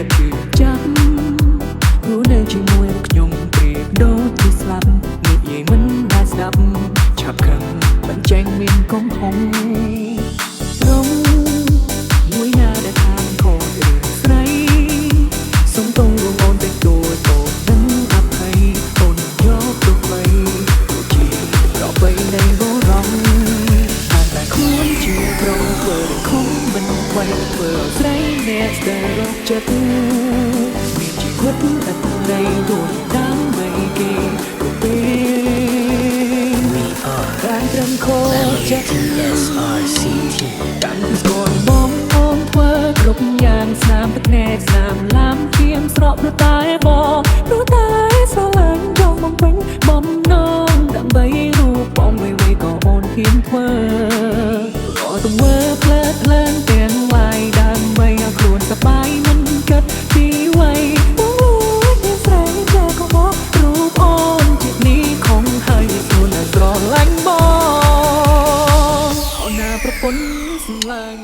បជឿចាំรู้នៅជាមួយខ្ញុំប្រៀបដូចជាស្លាប់និយាយមិនដែលស្ដាប់ឆាប់ខឹងបញ្ចេញមានកុំហុងរងមួយណាដែលថាខុសរឿងស្រីសុំតងរួមអូនតែទួតូចនឹងអភ័យអូនយកទុកໄວជាប្របីនៃបរំតែខ្លួនជាប្រងធ្វើខំមិនໄວធ្វើស្រីអ្នកស្ទើររកចិត្តមានជីវិតអត់នៃទួនដើម្បីគេគ្រប់ពេលการត្រឹមខុសចិត្តកាន់ស្គាល់បងអូនធ្វើគ្រប់យ៉ាងស្នាមទឹកភ្នែកស្នាមឡាំធៀមស្រក់ព្រោះតែបងព្រោះតែស្រឡាញ់ចង់បំពេញបំណងដើម្បីរូបបងវ័យក៏អូនហ៊ានធ្វើរកទង្វើផ្លើតភ្លើនទាំងឡាយដើម្បីឲ្យខ្លួនសប្បាយមិនគិតពីវ័យបងលួចមានស្រីតែក៏មករូបអូនជានេះខំហើយខ្លួនតែស្រឡាញ់បងអូនណាប្រពន្ធស្រឡាញ់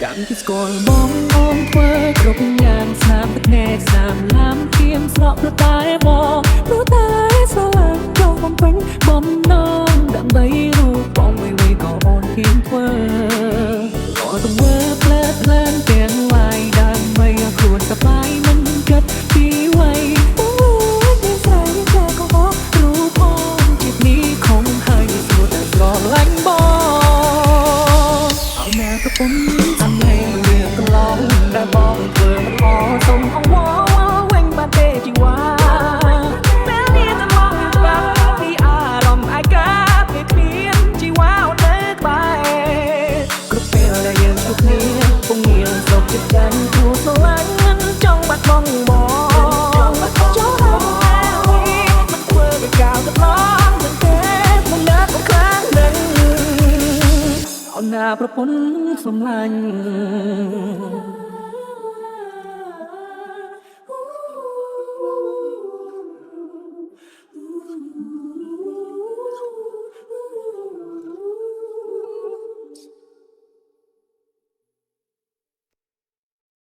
កាន់ពីស្គាល់បងអូនធ្វើគ្រប់យ៉ាងស្នាមទឹកភ្នែកស្នាមឡាំធៀមស្រក់ព្រោះតែបងព្រោះតែស្រឡាញ់ចង់បំពេញបំណងដើម្បីរូបបងវ័យក៏អូនហ៊ានធ្វើរកទង្វើផ្លើតភ្លើនទាំងឡាយដើម្បីឲ្យខ្លួនសប្បាយមិនគិតពីវ័យបងលួចមានស្រីតែក៏មករូបអូនជាតិនេះខំហើយខ្លួនតែស្រឡាញ់បងអោណាប្រពន្ធដែលបងធ្វើមិនអត់សុំអង្វរវិញបាត់ទេជីវ៉ាពេលនេះទៅមកច្បាស់ពីអារម្មណ៍ឯកាពេលគ្នាជីវ៉ាអត់ទៅក្បែរគ្រប់ពេលដែលយើងជួបគ្នាពងងាងសុខចិត្តចាញ់គួរស្រឡាញ់មិនចង់បាត់បង់បងចូលហើយមិនធ្វើឲ្យកៅទៅដល់មិនទេមិនលើកក៏ខ្លាំងដឹងអូនណាប្រពន្ធសំឡាញ់